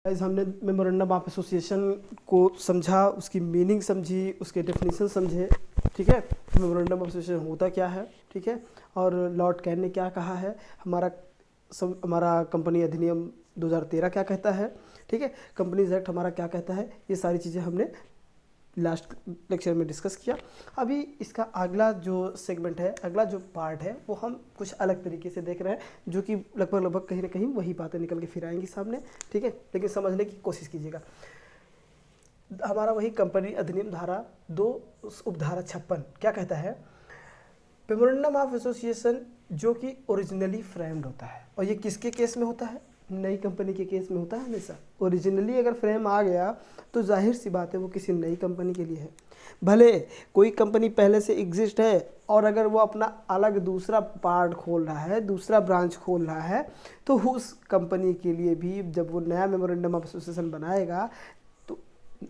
Guys हमने memorandum of association को समझा, उसकी मीनिंग समझी, उसके डेफिनेशन समझे। ठीक है, मेमोरेंडम ऑफ एसोसिएशन होता क्या है, ठीक है, और लॉर्ड कैन ने क्या कहा है, हमारा कंपनी अधिनियम 2013 क्या कहता है, ठीक है, कंपनीज एक्ट हमारा क्या कहता है, ये सारी चीज़ें हमने लास्ट लेक्चर में डिस्कस किया। अभी इसका अगला जो सेगमेंट है, अगला जो पार्ट है, वो हम कुछ अलग तरीके से देख रहे हैं, जो कि लगभग कहीं ना कहीं वही बातें निकल के फिर आएंगी सामने। ठीक है, लेकिन समझने की कोशिश कीजिएगा। हमारा वही कंपनी अधिनियम धारा 2 उपधारा 56 क्या कहता है, मेमोरेंडम ऑफ एसोसिएशन जो कि ओरिजिनली फ्रेम्ड होता है, और ये किसके केस में होता है, नई कंपनी के केस में होता है। हमेशा ओरिजिनली अगर फ्रेम आ गया तो जाहिर सी बात है वो किसी नई कंपनी के लिए है। भले कोई कंपनी पहले से एग्जिस्ट है और अगर वो अपना अलग दूसरा पार्ट खोल रहा है, दूसरा ब्रांच खोल रहा है, तो उस कंपनी के लिए भी जब वो नया मेमोरेंडम ऑफ एसोसिएशन बनाएगा तो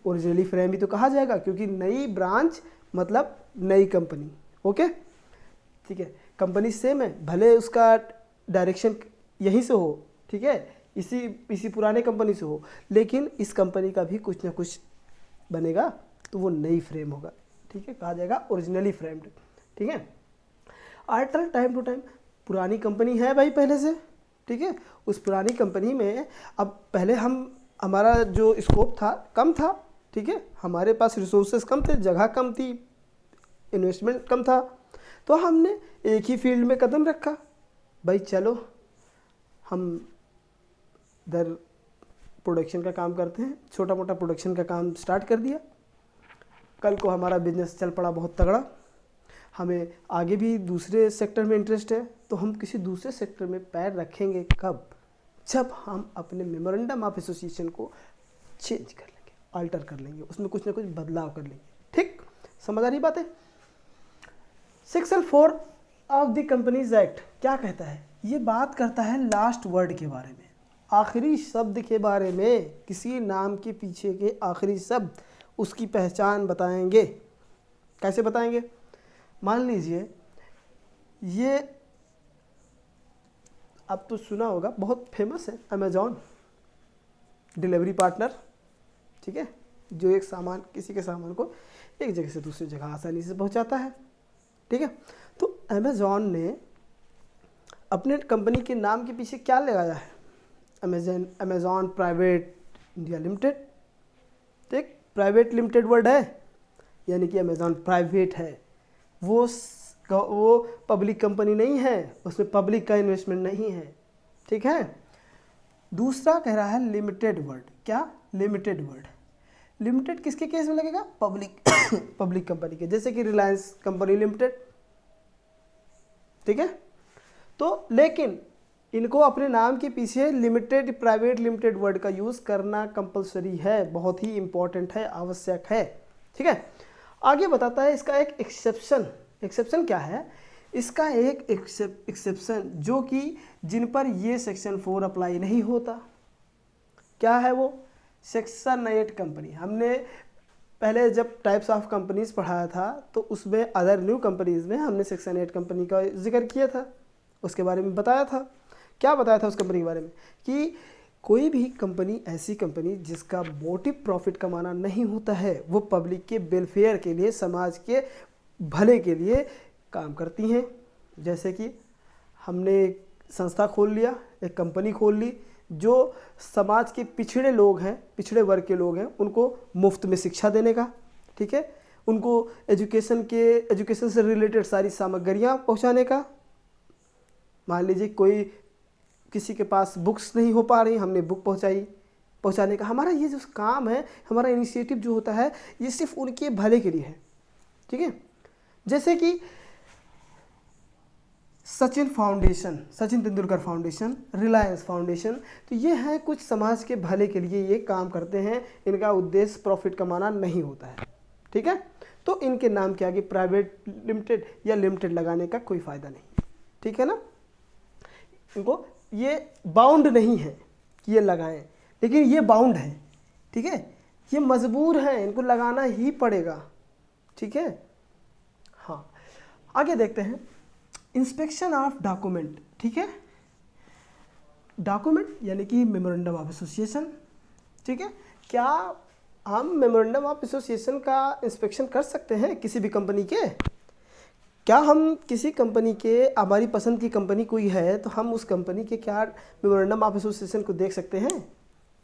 ओरिजिनली फ्रेम भी तो कहा जाएगा, क्योंकि नई ब्रांच मतलब नई कंपनी। ओके, ठीक है, कंपनी सेम है, भले उसका डायरेक्शन यहीं से हो, ठीक है, इसी पुराने कंपनी से हो, लेकिन इस कंपनी का भी कुछ ना कुछ बनेगा तो वो नई फ्रेम होगा। ठीक है, कहा जाएगा ओरिजिनली फ्रेम्ड। ठीक है, आफ्टर टाइम टू टाइम पुरानी कंपनी है भाई पहले से, ठीक है, उस पुरानी कंपनी में अब पहले हमारा जो स्कोप था कम था, ठीक है, हमारे पास रिसोर्सेज कम थे, जगह कम थी, इन्वेस्टमेंट कम था, तो हमने एक ही फील्ड में कदम रखा, भाई चलो हम इधर प्रोडक्शन का काम करते हैं, छोटा मोटा प्रोडक्शन का काम स्टार्ट कर दिया। कल को हमारा बिजनेस चल पड़ा बहुत तगड़ा, हमें आगे भी दूसरे सेक्टर में इंटरेस्ट है, तो हम किसी दूसरे सेक्टर में पैर रखेंगे कब, जब हम अपने मेमोरेंडम ऑफ एसोसिएशन को चेंज कर लेंगे, अल्टर कर लेंगे, उसमें कुछ ना कुछ बदलाव कर लेंगे। ठीक, समझ आ रही बात है। Section 4 of the companies act क्या कहता है, ये बात करता है लास्ट वर्ड के बारे में, आखिरी शब्द के बारे में। किसी नाम के पीछे के आखिरी शब्द उसकी पहचान बताएंगे। कैसे बताएंगे, मान लीजिए ये अब तो सुना होगा, बहुत फेमस है, अमेजॉन डिलीवरी पार्टनर, ठीक है, जो एक सामान, किसी के सामान को एक जगह से दूसरी जगह आसानी से पहुंचाता है। ठीक है, तो अमेजॉन ने अपने कंपनी के नाम के पीछे क्या लगाया है, अमेजॉन प्राइवेट इंडिया लिमिटेड। ठीक, प्राइवेट लिमिटेड वर्ड है, यानी कि अमेजॉन प्राइवेट है, वो पब्लिक कंपनी नहीं है, उसमें पब्लिक का इन्वेस्टमेंट नहीं है। ठीक है, दूसरा कह रहा है लिमिटेड वर्ड। क्या, लिमिटेड वर्ड, लिमिटेड किसके केस में लगेगा, पब्लिक पब्लिक कंपनी के, जैसे कि रिलायंस कंपनी लिमिटेड। ठीक है, तो लेकिन इनको अपने नाम के पीछे लिमिटेड, प्राइवेट लिमिटेड वर्ड का यूज़ करना कंपलसरी है, बहुत ही इंपॉर्टेंट है, आवश्यक है। ठीक है, आगे बताता है इसका एक एक्सेप्शन। एक्सेप्शन क्या है, इसका एक एक्सेप्शन जो कि जिन पर ये सेक्शन 4 अप्लाई नहीं होता। क्या है वो, सेक्शन 8 कंपनी। हमने पहले जब टाइप्स ऑफ कंपनीज पढ़ाया था तो उसमें अदर न्यू कंपनीज में हमने सेक्शन 8 कंपनी का जिक्र किया था, उसके बारे में बताया था। क्या बताया था उस कंपनी के बारे में, कि कोई भी कंपनी, ऐसी कंपनी जिसका मोटिव प्रॉफिट कमाना नहीं होता है, वो पब्लिक के वेलफेयर के लिए, समाज के भले के लिए काम करती हैं। जैसे कि हमने एक संस्था खोल लिया, एक कंपनी खोल ली, जो समाज के पिछड़े लोग हैं, पिछड़े वर्ग के लोग हैं, उनको मुफ्त में शिक्षा देने का, ठीक है, उनको एजुकेशन से रिलेटेड सारी सामग्रियाँ पहुँचाने का। मान लीजिए कोई, किसी के पास बुक्स नहीं हो पा रही, हमने बुक पहुंचाने का। हमारा ये जो काम है, हमारा इनिशिएटिव जो होता है, ये सिर्फ उनके भले के लिए है। ठीक है, जैसे कि Sachin foundation, Sachin Tendulkar foundation, Reliance foundation, तो ये हैं कुछ समाज के भले के लिए ये काम करते हैं, इनका उद्देश्य प्रॉफिट कमाना नहीं होता है। ठीक है, तो इनके नाम के आगे प्राइवेट लिमिटेड या लिमिटेड लगाने का कोई फ़ायदा नहीं। ठीक है ना, इनको ये बाउंड नहीं है कि ये लगाएं, लेकिन ये बाउंड है। ठीक है, ये मजबूर है, इनको लगाना ही पड़ेगा। ठीक है, हाँ, आगे देखते हैं इंस्पेक्शन ऑफ डॉक्यूमेंट। ठीक है, डॉक्यूमेंट यानी कि मेमोरेंडम ऑफ एसोसिएशन, ठीक है। क्या हम मेमोरेंडम ऑफ एसोसिएशन का इंस्पेक्शन कर सकते हैं किसी भी कंपनी के? क्या हम किसी कंपनी के, हमारी पसंद की कंपनी कोई है तो हम उस कंपनी के क्या मेमोरेंडम ऑफ एसोसिएशन को देख सकते हैं?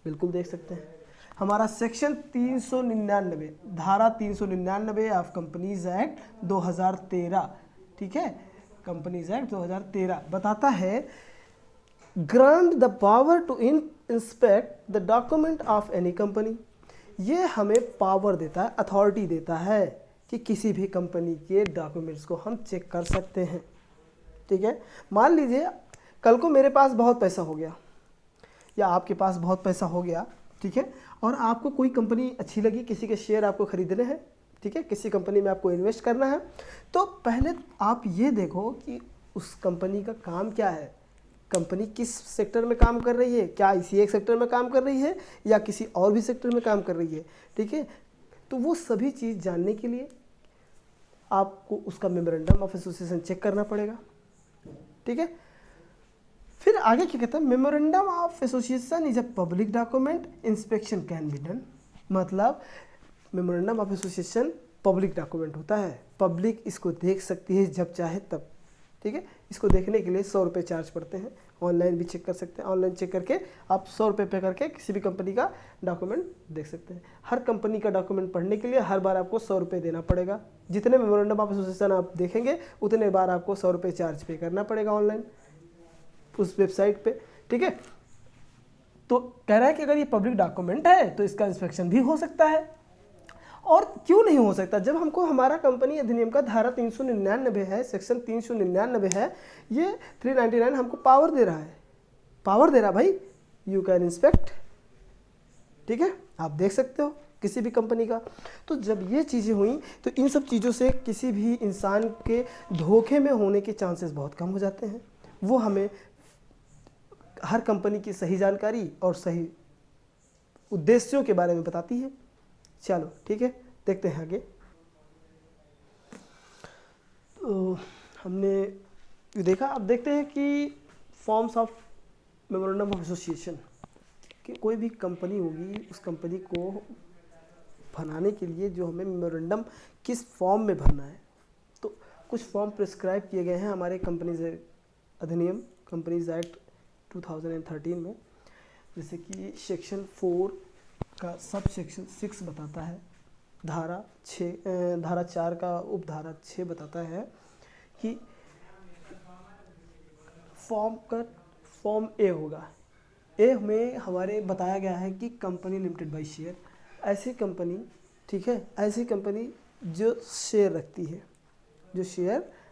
बिल्कुल देख सकते हैं। हमारा सेक्शन 399 धारा 399 ऑफ कंपनीज एक्ट 2013, ठीक है, कंपनीज एक्ट 2013 बताता है grant the power to inspect the document of any company. ये हमें पावर देता है, अथॉरिटी देता है कि किसी भी कंपनी के डॉक्यूमेंट्स को हम चेक कर सकते हैं, ठीक है। मान लीजिए कल को मेरे पास बहुत पैसा हो गया या आपके पास बहुत पैसा हो गया, ठीक है, और आपको कोई कंपनी अच्छी लगी, किसी के शेयर आपको खरीदने हैं, ठीक है, किसी कंपनी में आपको इन्वेस्ट करना है, तो पहले आप ये देखो कि उस कंपनी का काम क्या है, कंपनी किस सेक्टर में काम कर रही है, क्या इसी एक सेक्टर में काम कर रही है या किसी और भी सेक्टर में काम कर रही है, ठीक है। तो वो सभी चीज़ जानने के लिए आपको उसका मेमोरेंडम ऑफ एसोसिएशन चेक करना पड़ेगा, ठीक है। फिर आगे क्या कहता है, memorandum of association is a public document, inspection can be done. मतलब memorandum of association public document होता है, पब्लिक इसको देख सकती है जब चाहे तब, ठीक है। इसको देखने के लिए 100 रुपये चार्ज पड़ते हैं, ऑनलाइन भी चेक कर सकते हैं, ऑनलाइन चेक करके आप 100 रुपये पे करके किसी भी कंपनी का डॉक्यूमेंट देख सकते हैं। हर कंपनी का डॉक्यूमेंट पढ़ने के लिए हर बार आपको 100 रुपये देना पड़ेगा, जितने मेमोरेंडम ऑफ एसोसिएशन आप देखेंगे उतने बार आपको 100 रुपये चार्ज पे करना पड़ेगा ऑनलाइन उस वेबसाइट पे, ठीक है। तो कह रहा है कि अगर ये पब्लिक डॉक्यूमेंट है तो इसका इंस्पेक्शन भी हो सकता है, और क्यों नहीं हो सकता, जब हमको हमारा कंपनी अधिनियम का धारा 399 है, सेक्शन 399 है, ये 399 हमको पावर दे रहा है, पावर दे रहा भाई, यू कैन इंस्पेक्ट, ठीक है, आप देख सकते हो किसी भी कंपनी का। तो जब ये चीज़ें हुई तो इन सब चीज़ों से किसी भी इंसान के धोखे में होने के चांसेस बहुत कम हो जाते हैं। वो हमें हर कंपनी की सही जानकारी और सही उद्देश्यों के बारे में बताती है। चलो ठीक है, देखते हैं आगे। तो हमने ये देखा, अब देखते हैं कि forms of memorandum of association, कि कोई भी कंपनी होगी उस कंपनी को बनाने के लिए जो हमें मेमोरेंडम किस फॉर्म में भरना है, तो कुछ फॉर्म प्रिस्क्राइब किए गए हैं हमारे कंपनीज अधिनियम, कंपनीज एक्ट 2013 में। जैसे कि सेक्शन 4 का सब सेक्शन 6 बताता है, धारा 4 का उपधारा 6 बताता है कि फॉर्म ए होगा। ए में हमारे बताया गया है कि कंपनी लिमिटेड बाय शेयर, ऐसी कंपनी, ठीक है, ऐसी कंपनी जो शेयर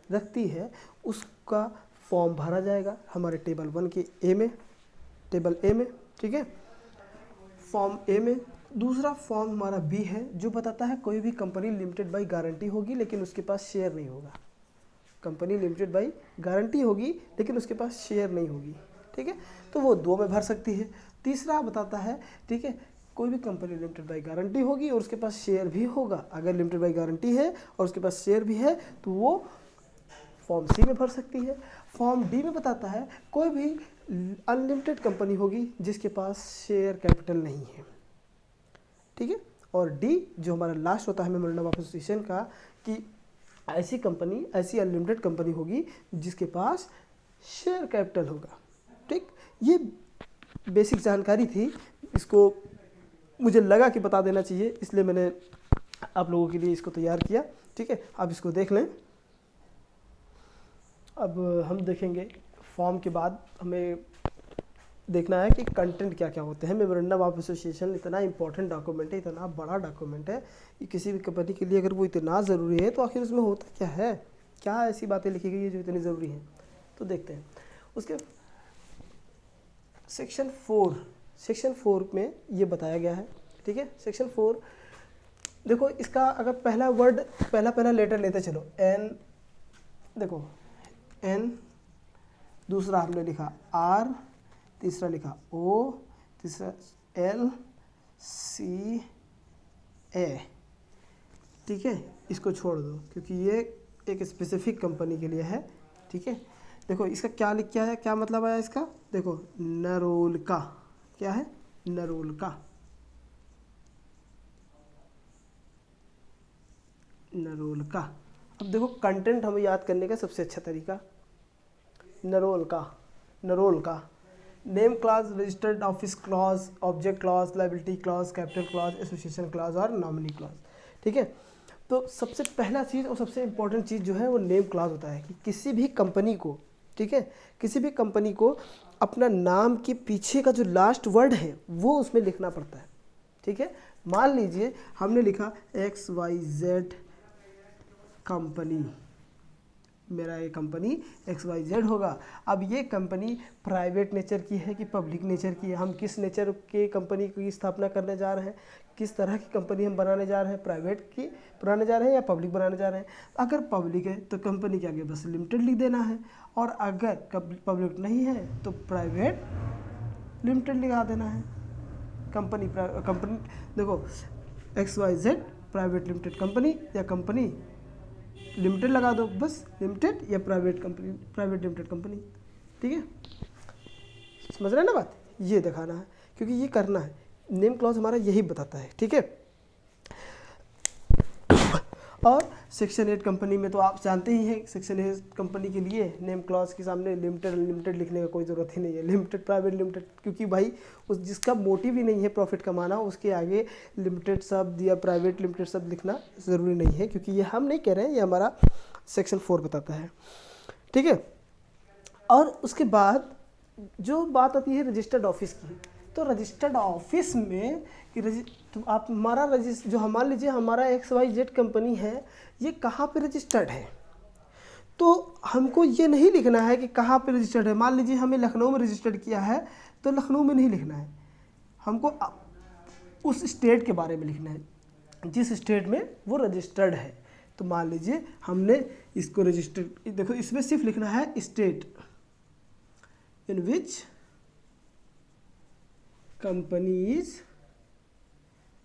रखती है उसका फॉर्म भरा जाएगा हमारे टेबल 1 के टेबल ए में, ठीक है, फॉर्म ए में। दूसरा फॉर्म हमारा बी है जो बताता है कोई भी कंपनी लिमिटेड बाय गारंटी होगी लेकिन उसके पास शेयर नहीं होगा, कंपनी लिमिटेड बाय गारंटी होगी लेकिन उसके पास शेयर नहीं होगी, ठीक है, तो वो 2 में भर सकती है। तीसरा बताता है, ठीक है, कोई भी कंपनी लिमिटेड बाय गारंटी होगी और उसके पास शेयर भी होगा, अगर लिमिटेड बाय गारंटी है और उसके पास शेयर भी है तो वो फॉर्म सी में भर सकती है। फॉर्म डी में बताता है कोई भी अनलिमिटेड कंपनी होगी जिसके पास शेयर कैपिटल नहीं है, ठीक है। और डी जो हमारा लास्ट होता है मेमोरेंडम ऑफ एसोसिएशन का, कि ऐसी कंपनी, ऐसी अनलिमिटेड कंपनी होगी जिसके पास शेयर कैपिटल होगा, ठीक। ये बेसिक जानकारी थी, इसको मुझे लगा कि बता देना चाहिए, इसलिए मैंने आप लोगों के लिए इसको तैयार किया, ठीक है। आप इसको देख लें। अब हम देखेंगे फॉर्म के बाद हमें देखना है कि कंटेंट क्या क्या होते हैं। मेमोरेंडम ऑफ एसोसिएशन इतना इंपॉर्टेंट डॉक्यूमेंट है, इतना बड़ा डॉक्यूमेंट है कि किसी भी कंपनी के लिए अगर वो इतना ज़रूरी है तो आखिर उसमें होता क्या है, क्या ऐसी बातें लिखी गई है जो इतनी ज़रूरी हैं। तो देखते हैं उसके सेक्शन 4 में ये बताया गया है, ठीक है। सेक्शन 4 देखो, इसका अगर पहला वर्ड, पहला लेटर लेते चलो, एन, देखो एन, दूसरा हमने लिखा आर, तीसरा लिखा ओ, तीसरा एल, सी, ए, ठीक है, इसको छोड़ दो क्योंकि ये एक स्पेसिफिक कंपनी के लिए है, ठीक है। देखो इसका क्या लिख क्या मतलब आया इसका, देखो नरोलका, क्या है, नरोलका, नरोल का। अब देखो कंटेंट हमें याद करने का सबसे अच्छा तरीका, नरोल का name clause, registered office clause, object clause, liability clause, capital clause, association clause और नॉमिनी क्लॉज। ठीक है, तो सबसे पहला चीज़ और सबसे इम्पोर्टेंट चीज़ जो है वो नेम क्लॉज होता है कि किसी भी कंपनी को, ठीक है, किसी भी कंपनी को अपना नाम के पीछे का जो लास्ट वर्ड है वो उसमें लिखना पड़ता है। ठीक है, मान लीजिए हमने लिखा XYZ कंपनी, मेरा ये कंपनी XYZ होगा। अब ये कंपनी प्राइवेट नेचर की है कि पब्लिक नेचर की है, हम किस नेचर के कंपनी की स्थापना करने जा रहे हैं, किस तरह की कंपनी हम बनाने जा रहे हैं, प्राइवेट की बनाने जा रहे हैं या पब्लिक बनाने जा रहे हैं। अगर पब्लिक है तो कंपनी के आगे बस लिमिटेड लिख देना है, और अगर पब्लिक नहीं है तो प्राइवेट लिमिटेड लिखा देना है। कंपनी देखो XYZ प्राइवेट लिमिटेड कंपनी या कंपनी लिमिटेड लगा दो, बस लिमिटेड या private company, private limited company. ठीक है, समझ रहे हैं ना बात, ये दिखाना है क्योंकि ये करना है, नेम क्लॉज हमारा यही बताता है। ठीक है, और सेक्शन 8 कंपनी में तो आप जानते ही हैं, सेक्शन 8 कंपनी के लिए नेम क्लॉज के सामने लिमिटेड लिखने का कोई ज़रूरत ही नहीं है, लिमिटेड प्राइवेट लिमिटेड, क्योंकि भाई उस जिसका मोटिव ही नहीं है प्रॉफिट कमाना, उसके आगे लिमिटेड शब्द या प्राइवेट लिमिटेड शब्द लिखना ज़रूरी नहीं है, क्योंकि ये हम नहीं कह रहे हैं, ये हमारा सेक्शन 4 बताता है। ठीक है, और उसके बाद जो बात आती है रजिस्टर्ड ऑफिस की, तो रजिस्टर्ड ऑफिस में कि तो आप हमारा जो मान लीजिए हमारा XYZ कंपनी है, ये कहाँ पे रजिस्टर्ड है, तो हमको ये नहीं लिखना है कि कहाँ पे रजिस्टर्ड है। मान लीजिए हमें लखनऊ में रजिस्टर्ड किया है, तो लखनऊ में नहीं लिखना है, हमको उस स्टेट के बारे में लिखना है जिस स्टेट में वो रजिस्टर्ड है। तो मान लीजिए हमने इसको रजिस्टर्ड, देखो इसमें सिर्फ लिखना है state in which company is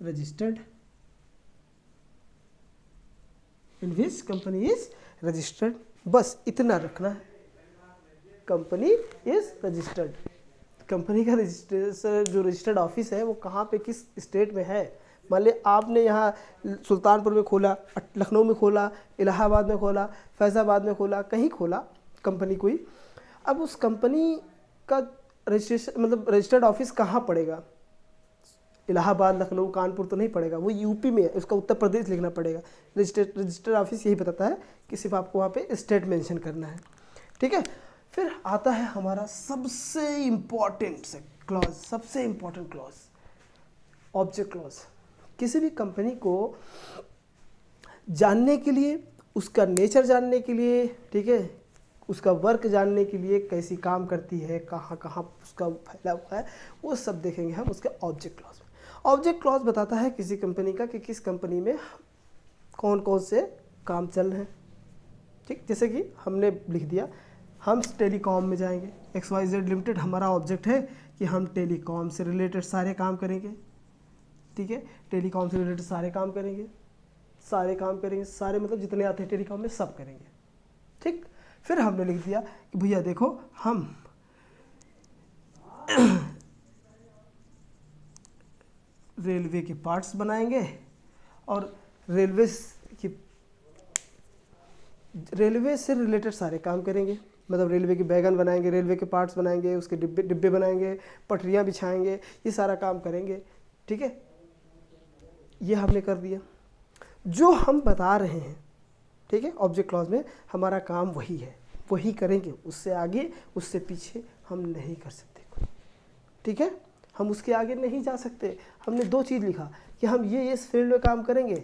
registered, in which company is registered, बस इतना रखना है, कंपनी इज रजिस्टर्ड। कंपनी का रजिस्ट्रेशन जो रजिस्टर्ड ऑफिस है वो कहाँ पे किस स्टेट में है। मान लिया आपने यहाँ सुल्तानपुर में खोला, लखनऊ में खोला, इलाहाबाद में खोला, फैज़ाबाद में खोला, कहीं खोला कंपनी कोई, अब उस कंपनी का रजिस्ट्रेशन मतलब रजिस्टर्ड ऑफिस कहाँ पड़ेगा, इलाहाबाद, लखनऊ, कानपुर तो नहीं पड़ेगा, वो यूपी में है, उसका उत्तर प्रदेश लिखना पड़ेगा। रजिस्टर्ड ऑफिस यही बताता है कि सिर्फ आपको वहाँ पे स्टेट मेंशन करना है। ठीक है, फिर आता है हमारा सबसे इम्पॉर्टेंट क्लॉज, सबसे इम्पॉर्टेंट क्लॉज, ऑब्जेक्ट क्लॉज। किसी भी कंपनी को जानने के लिए, उसका नेचर जानने के लिए, ठीक है, उसका वर्क जानने के लिए, कैसी काम करती है, कहाँ कहाँ उसका फैला हुआ है, वो सब देखेंगे हम उसके ऑब्जेक्ट क्लॉज में। ऑब्जेक्ट क्लॉज बताता है किसी कंपनी का कि किस कंपनी में कौन कौन से काम चल रहे हैं। ठीक, जैसे कि हमने लिख दिया हम टेलीकॉम में जाएंगे, XYZ लिमिटेड हमारा ऑब्जेक्ट है कि हम टेलीकॉम से रिलेटेड सारे काम करेंगे। ठीक है, टेलीकॉम से रिलेटेड सारे काम करेंगे, सारे मतलब जितने आते हैं टेलीकॉम में सब करेंगे। ठीक, फिर हमने लिख दिया कि भैया देखो हम रेलवे के पार्ट्स बनाएंगे और रेलवे से रिलेटेड सारे काम करेंगे, मतलब रेलवे के बैगन बनाएंगे, रेलवे के पार्ट्स बनाएंगे, उसके डिब्बे बनाएंगे, पटरियाँ बिछाएंगे, ये सारा काम करेंगे। ठीक है, ये हमने कर दिया जो हम बता रहे हैं। ठीक है, ऑब्जेक्ट क्लॉज में हमारा काम वही है, वही करेंगे, उससे आगे उससे पीछे हम नहीं कर सकते। ठीक है, हम उसके आगे नहीं जा सकते। हमने दो चीज़ लिखा कि हम ये इस फील्ड में काम करेंगे,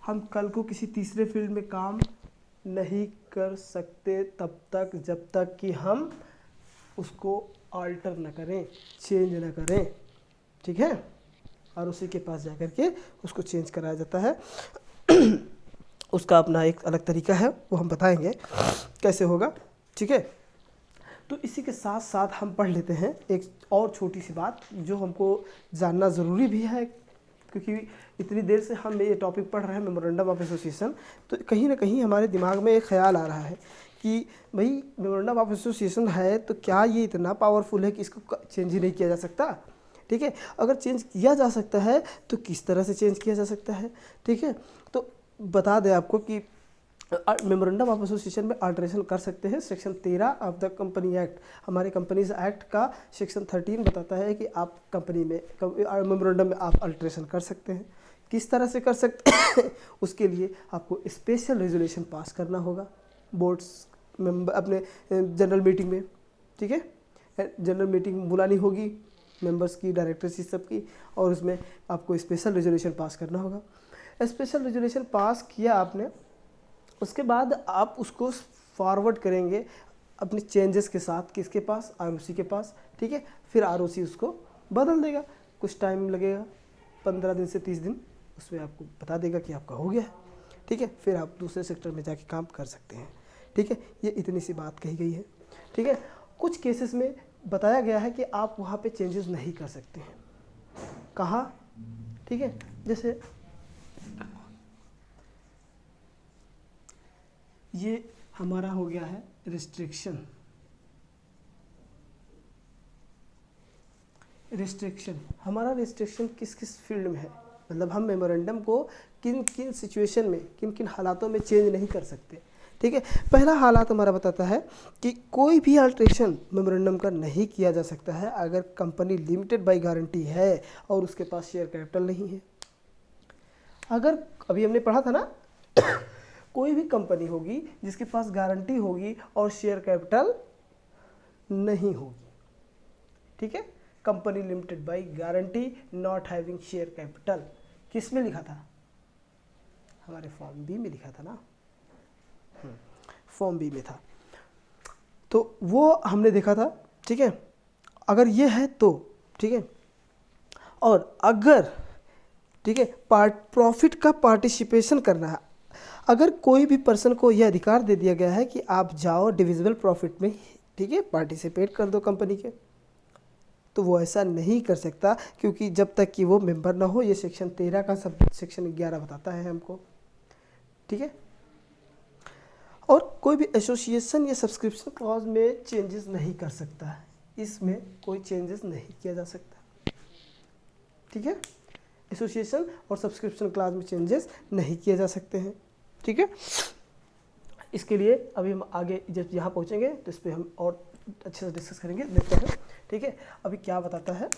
हम कल को किसी तीसरे फील्ड में काम नहीं कर सकते तब तक जब तक कि हम उसको अल्टर ना करें, चेंज ना करें। ठीक है, और उसी के पास जा कर के उसको चेंज कराया जाता है। उसका अपना एक अलग तरीका है, वो हम बताएंगे कैसे होगा। ठीक है, तो इसी के साथ साथ हम पढ़ लेते हैं एक और छोटी सी बात जो हमको जानना ज़रूरी भी है, क्योंकि इतनी देर से हम ये टॉपिक पढ़ रहे हैं मेमोरेंडम ऑफ एसोसिएशन, तो कहीं ना कहीं हमारे दिमाग में एक ख्याल आ रहा है कि भाई मेमोरेंडम ऑफ एसोसिएशन है तो क्या ये इतना पावरफुल है कि इसको चेंज ही नहीं किया जा सकता। ठीक है, अगर चेंज किया जा सकता है तो किस तरह से चेंज किया जा सकता है। ठीक है, तो बता दें आपको कि मेमोरेंडम ऑफ एसोसिएशन में अल्ट्रेशन कर सकते हैं। Section 13 of the company act, हमारे कंपनीज एक्ट का सेक्शन 13 बताता है कि आप कंपनी में मेमोरेंडम में आप अल्ट्रेशन कर सकते हैं। किस तरह से कर सकते हैं उसके लिए आपको स्पेशल रेजोल्यूशन पास करना होगा बोर्ड्स अपने जनरल मीटिंग में, ठीक है। जनरल मीटिंग बुलानी होगी मेंबर्स की, डायरेक्टर्स की, सबकी, और उसमें आपको स्पेशल रेजोल्यूशन पास करना होगा। स्पेशल रेजोल्यूशन पास किया आपने, उसके बाद आप उसको फॉरवर्ड करेंगे अपनी चेंजेस के साथ किसके पास, आरओसी के पास, ठीक है। फिर आरओसी उसको बदल देगा, कुछ टाइम लगेगा, 15 दिन से 30 दिन, उसमें आपको बता देगा कि आपका हो गया है, ठीक है। फिर आप दूसरे सेक्टर में जाके काम कर सकते हैं, ठीक है। ये इतनी सी बात कही गई है, ठीक है। कुछ केसेस में बताया गया है कि आप वहाँ पे चेंजेस नहीं कर सकते हैं, कहाँ, ठीक है। जैसे ये हमारा हो गया है रिस्ट्रिक्शन, हमारा रिस्ट्रिक्शन किस किस फील्ड में है, मतलब हम मेमोरेंडम को किन किन सिचुएशन में, किन किन हालातों में चेंज नहीं कर सकते, ठीक है। पहला हालात हमारा बताता है कि कोई भी अल्ट्रेशन मेमोरेंडम का नहीं किया जा सकता है अगर कंपनी लिमिटेड बाय गारंटी है और उसके पास शेयर कैपिटल नहीं है। अगर अभी हमने पढ़ा था ना कोई भी कंपनी होगी जिसके पास गारंटी होगी और शेयर कैपिटल नहीं होगी, ठीक है। Company limited by guarantee not having share capital, किस में लिखा था, हमारे फॉर्म बी में लिखा था ना, फॉर्म बी में था, तो वो हमने देखा था, ठीक है। अगर ये है तो ठीक है, और अगर ठीक है प्रॉफिट का पार्टिसिपेशन करना है, अगर कोई भी पर्सन को यह अधिकार दे दिया गया है कि आप जाओ डिविजिबल प्रॉफिट में, ठीक है, पार्टिसिपेट कर दो कंपनी के, तो वो ऐसा नहीं कर सकता, क्योंकि जब तक कि वो मेंबर ना हो, ये सेक्शन 13 का सब सेक्शन 11 बताता है हमको, ठीक है। और कोई भी एसोसिएशन या सब्सक्रिप्शन क्लॉज में चेंजेस नहीं कर सकता है, इसमें कोई चेंजेस नहीं किया जा सकता, ठीक है। एसोसिएशन और सब्सक्रिप्शन क्लॉज में चेंजेस नहीं किए जा सकते हैं, ठीक है। इसके लिए अभी हम आगे जब यहाँ पहुँचेंगे तो इस पर हम और अच्छे से डिस्कस करेंगे, देखते हैं, ठीक है। अभी क्या बताता है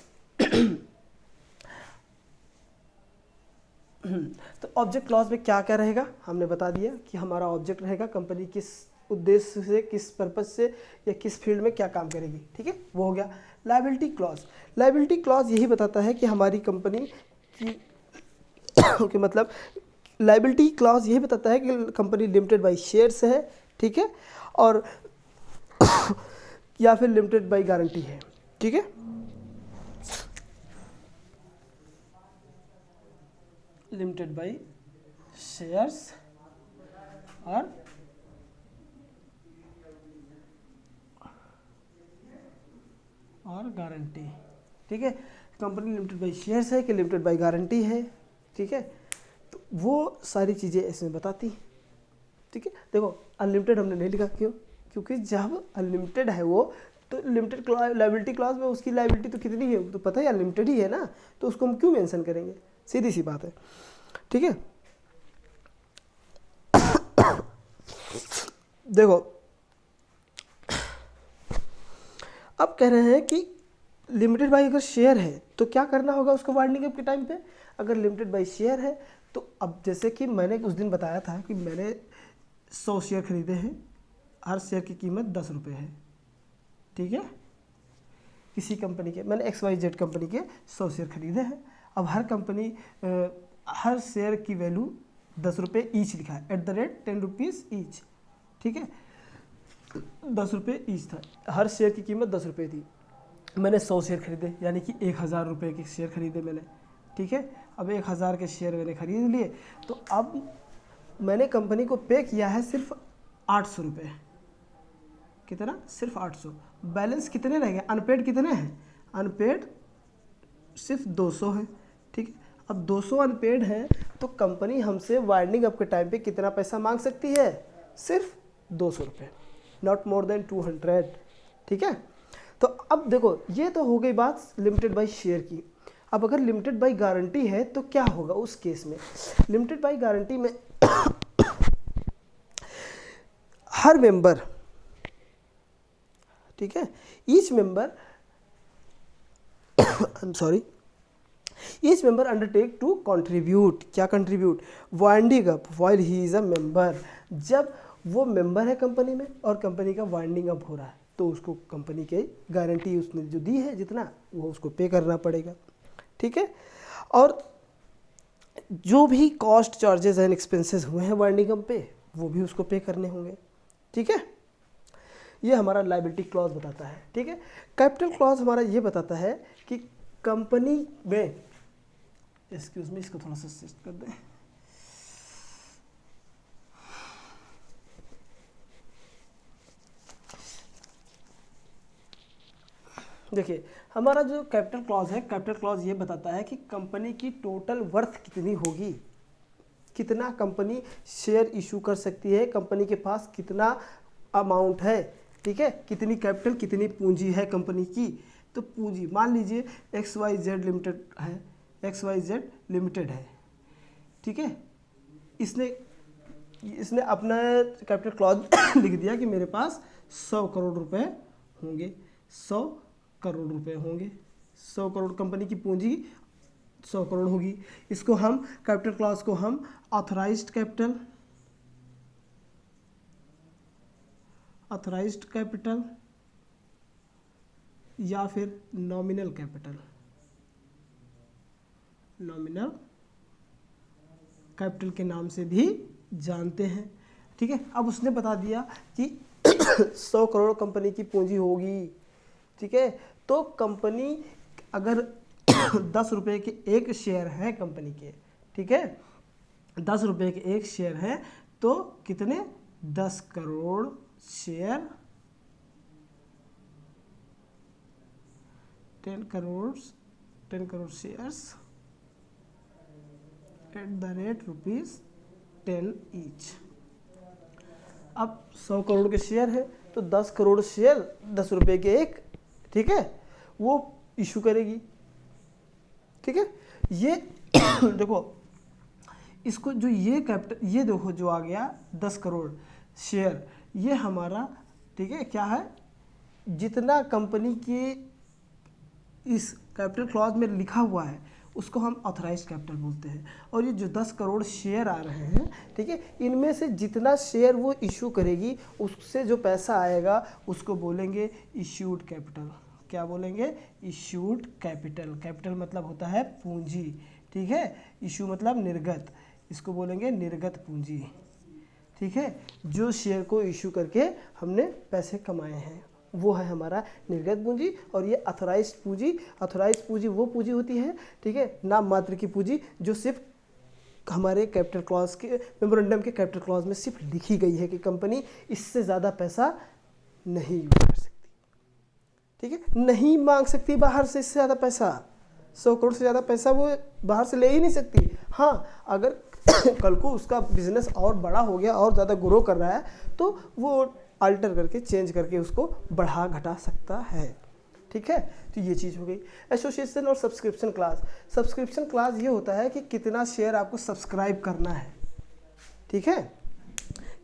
तो ऑब्जेक्ट क्लॉज में क्या क्या रहेगा, हमने बता दिया कि हमारा ऑब्जेक्ट रहेगा कंपनी किस उद्देश्य से, किस पर्पज से या किस फील्ड में क्या काम करेगी, ठीक है, वो हो गया। लायबिलिटी क्लॉज, लायबिलिटी क्लॉज यही बताता है कि हमारी कंपनी की मतलब लायबिलिटी क्लॉज यही बताता है कि कंपनी लिमिटेड बाय शेयर्स है, ठीक है, और या फिर लिमिटेड बाय गारंटी है, ठीक है। लिमिटेड बाय शेयर्स और गारंटी, ठीक है। कंपनी लिमिटेड बाय शेयर्स है कि लिमिटेड बाय गारंटी है, ठीक है, तो वो सारी चीज़ें इसमें बताती हैं, ठीक है। देखो अनलिमिटेड हमने नहीं लिखा, क्यों, क्योंकि जब अनलिमिटेड है वो तो लिमिटेड लायबिलिटी क्लॉज में उसकी लायबिलिटी तो कितनी है तो पता है अनलिमिटेड ही है ना, तो उसको हम क्यों मेंशन करेंगे, सीधी सी बात है, ठीक है। देखो अब कह रहे हैं कि लिमिटेड बाय अगर शेयर है तो क्या करना होगा उसको वाइंडिंग अप के टाइम पे, अगर लिमिटेड बाय शेयर है तो अब जैसे कि मैंने उस दिन बताया था कि मैंने 100 शेयर खरीदे हैं, हर शेयर की कीमत 10 रुपये है, ठीक है। किसी कंपनी के मैंने XYZ कंपनी के 100 शेयर खरीदे हैं, अब हर कंपनी हर शेयर की वैल्यू 10 रुपये ईच लिखा है, @ 10 रुपीज़ ईच, ठीक है, 10 रुपये ईच था, हर शेयर की कीमत 10 रुपये थी, मैंने 100 शेयर खरीदे यानी कि 1000 रुपये के शेयर खरीदे मैंने, ठीक है। अब 1000 के शेयर मैंने खरीद लिए, तो अब मैंने कंपनी को पे किया है सिर्फ 800 रुपये, कितना, सिर्फ 800, बैलेंस कितने रह गए, अनपेड कितने हैं, अनपेड सिर्फ 200 है, ठीक है। अब 200 अनपेड है तो कंपनी हमसे वाइंडिंग अप के टाइम पे कितना पैसा मांग सकती है, सिर्फ 200 रुपये, नॉट मोर देन 200, ठीक है। तो अब देखो ये तो हो गई बात लिमिटेड बाय शेयर की। अब अगर लिमिटेड बाई गारंटी है तो क्या होगा उस केस में? लिमिटेड बाई गारंटी में हर मेंबर, ठीक है, each member I am sorry, each member undertake to contribute, क्या contribute? Winding up while he is a member. जब वो मेंबर है कंपनी में और कंपनी का वाइंडिंग अप हो रहा है तो उसको कंपनी के गारंटी उसने जो दी है जितना, वो उसको पे करना पड़ेगा, ठीक है। और जो भी कॉस्ट चार्जेस एंड एक्सपेंसेस हुए हैं वाइंडिंग अप पे, वो भी उसको पे करने होंगे, ठीक है। ये हमारा लायबिलिटी क्लॉज बताता है, ठीक है। कैपिटल क्लॉज हमारा ये बताता है कि कंपनी में, एक्सक्यूज मी, इसको थोड़ा सा शिफ्ट कर दें, देखिए हमारा जो कैपिटल क्लॉज है, कैपिटल क्लॉज ये बताता है कि कंपनी की टोटल वर्थ कितनी होगी, कितना कंपनी शेयर इशू कर सकती है, कंपनी के पास कितना अमाउंट है, ठीक है, कितनी कैपिटल, कितनी पूंजी है कंपनी की। तो पूंजी मान लीजिए XYZ लिमिटेड है, XYZ लिमिटेड है, ठीक है। इसने अपना कैपिटल क्लॉज लिख दिया कि मेरे पास 100 करोड़ रुपए होंगे, 100 करोड़ रुपए होंगे, 100 करोड़ कंपनी की पूंजी 100 करोड़ होगी। इसको हम कैपिटल क्लॉज को हम ऑथराइज्ड कैपिटल या फिर नॉमिनल कैपिटल के नाम से भी जानते हैं, ठीक है। अब उसने बता दिया कि 100 करोड़ कंपनी की पूंजी होगी, ठीक है। तो कंपनी अगर 10 रुपये के एक शेयर हैं कंपनी के, ठीक है, 10 रुपये के एक शेयर हैं, तो कितने? 10 crore share, 10 crore shares at the rate ₹10 each. अब 100 करोड़ के शेयर है तो 10 करोड़ शेयर 10 रुपये के एक, ठीक है, वो इशू करेगी, ठीक है। ये देखो इसको जो ये कैपिटल, ये देखो जो आ गया 10 करोड़ शेयर, ये हमारा, ठीक है, क्या है, जितना कंपनी के इस कैपिटल क्लॉज में लिखा हुआ है उसको हम ऑथराइज्ड कैपिटल बोलते हैं। और ये जो 10 करोड़ शेयर आ रहे हैं, ठीक है, इनमें से जितना शेयर वो इशू करेगी उससे जो पैसा आएगा उसको बोलेंगे इश्यूड कैपिटल। क्या बोलेंगे? Issued capital. कैपिटल मतलब होता है पूंजी, ठीक है, इशू मतलब निर्गत, इसको बोलेंगे निर्गत पूंजी, ठीक है। जो शेयर को इशू करके हमने पैसे कमाए हैं वो है हमारा निर्गत पूंजी। और ये अथोराइज्ड पूंजी वो पूंजी होती है, ठीक है, नाम मात्र की पूंजी जो सिर्फ हमारे कैपिटल क्लॉज के मेमोरेंडम के कैपिटल क्लॉज में सिर्फ लिखी गई है कि कंपनी इससे ज़्यादा पैसा नहीं यूज कर सकती, ठीक है, नहीं मांग सकती बाहर से इससे ज़्यादा पैसा, 100 करोड़ से ज़्यादा पैसा वो बाहर से ले ही नहीं सकती। हाँ, अगर कल को उसका बिजनेस और बड़ा हो गया और ज़्यादा ग्रो कर रहा है तो वो अल्टर करके चेंज करके उसको बढ़ा घटा सकता है, ठीक है। तो ये चीज़ हो गई। एसोसिएशन और सब्सक्रिप्शन क्लास। सब्सक्रिप्शन क्लास ये होता है कि कितना शेयर आपको सब्सक्राइब करना है, ठीक है,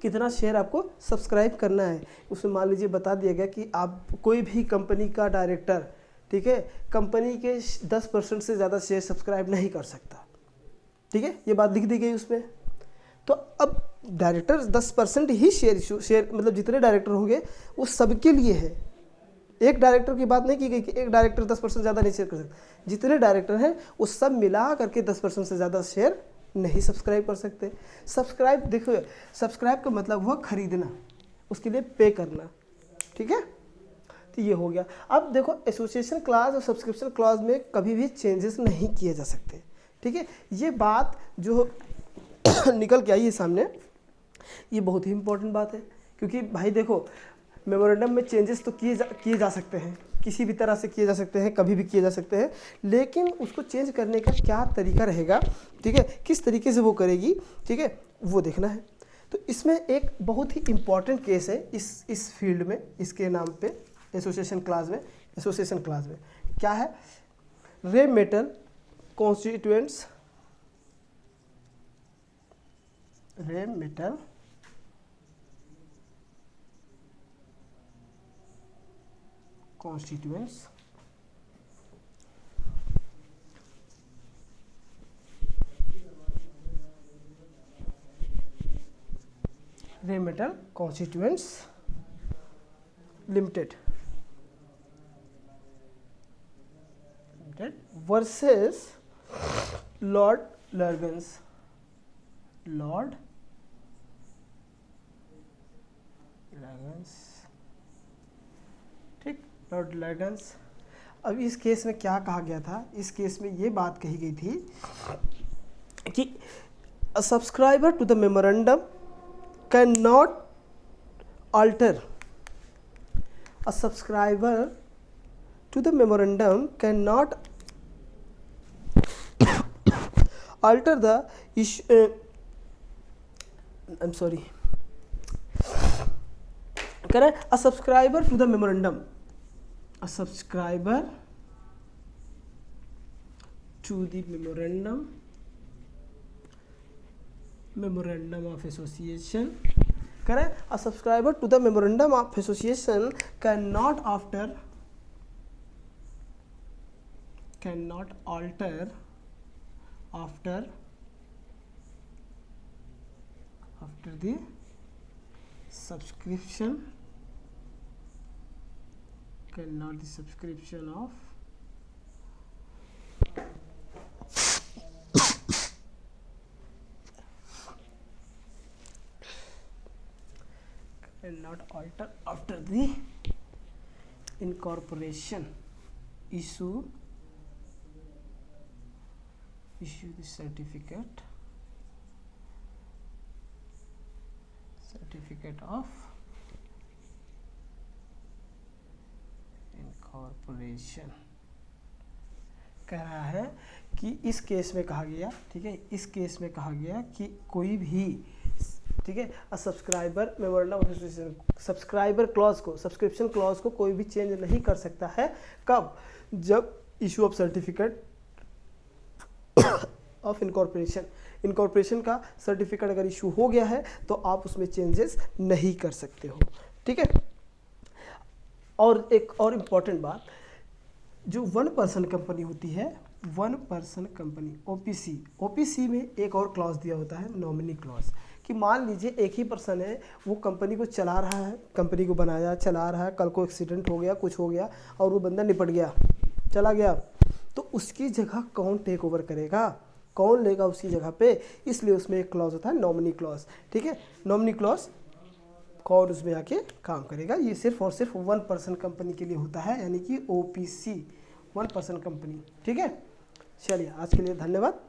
कितना शेयर आपको सब्सक्राइब करना है। उसमें मान लीजिए बता दिया गया कि आप कोई भी कंपनी का डायरेक्टर, ठीक है, कंपनी के 10% से ज़्यादा शेयर सब्सक्राइब नहीं कर सकता, ठीक है, ये बात लिख दी गई उसमें। तो अब डायरेक्टर 10% ही शेयर मतलब जितने डायरेक्टर होंगे वो सबके लिए है। एक डायरेक्टर की बात नहीं की गई कि एक डायरेक्टर 10% ज़्यादा नहीं शेयर कर सकता, जितने डायरेक्टर हैं वो सब मिला करके 10% से ज़्यादा शेयर नहीं सब्सक्राइब कर सकते। सब्सक्राइब, देखो सब्सक्राइब का मतलब हुआ खरीदना, उसके लिए पे करना, ठीक है। तो ये हो गया। अब देखो एसोसिएशन क्लॉज और सब्सक्रिप्शन क्लॉज में कभी भी चेंजेस नहीं किए जा सकते, ठीक है। ये बात जो निकल के आई है सामने, ये बहुत ही इंपॉर्टेंट बात है, क्योंकि भाई देखो मेमोरेंडम में चेंजेस तो किए जा सकते हैं, किसी भी तरह से किए जा सकते हैं, कभी भी किए जा सकते हैं, लेकिन उसको चेंज करने का क्या तरीका रहेगा, ठीक है, किस तरीके से वो करेगी, ठीक है, वो देखना है। तो इसमें एक बहुत ही इम्पॉर्टेंट केस है इस फील्ड में, इसके नाम पे एसोसिएशन क्लॉज में क्या है, Rheinmetall constituents, Rheinmetall constituents, Rheinmetall constituents limited versus Lord Lurgan's, ठीक, लॉर्ड लर्गन्स। अब इस केस में क्या कहा गया था, इस केस में ये बात कही गई थी कि a subscriber to the memorandum can not alter, a subscriber to the memorandum can not alter the issue, I'm sorry, correct, a subscriber to the memorandum, a subscriber to the memorandum of association, correct, a subscriber to the memorandum of association cannot alter after the subscription, cannot the subscription of cannot alter after the incorporation, issue the certificate of incorporation। कह रहा है कि इस case में कहा गया, ठीक है, इस केस में कहा गया कि कोई भी, ठीक है, subscriber memorandum of association subscriber clause को, सब्सक्रिप्शन क्लॉज को कोई भी चेंज नहीं कर सकता है। कब? जब issue of certificate of incorporation का सर्टिफिकेट अगर इशू हो गया है तो आप उसमें चेंजेस नहीं कर सकते हो, ठीक है। और एक और इम्पॉर्टेंट बात, जो 1 पर्सन कंपनी होती है, 1 पर्सन कंपनी ओपीसी में एक और क्लॉज दिया होता है, नॉमिनी क्लॉज, कि मान लीजिए एक ही पर्सन है, वो कंपनी को चला रहा है, कंपनी को बनाया चला रहा है, कल को एक्सीडेंट हो गया, कुछ हो गया और वो बंदा निपट गया, चला गया, तो उसकी जगह कौन टेक ओवर करेगा, कौन लेगा उसकी जगह पे, इसलिए उसमें एक क्लॉज होता है नॉमिनी क्लॉज, ठीक है। नॉमिनी क्लॉज कौन उसमें आके काम करेगा, ये सिर्फ और सिर्फ 1 पर्सन कंपनी के लिए होता है, यानी कि ओपीसी 1 पर्सन कंपनी, ठीक है। चलिए आज के लिए धन्यवाद।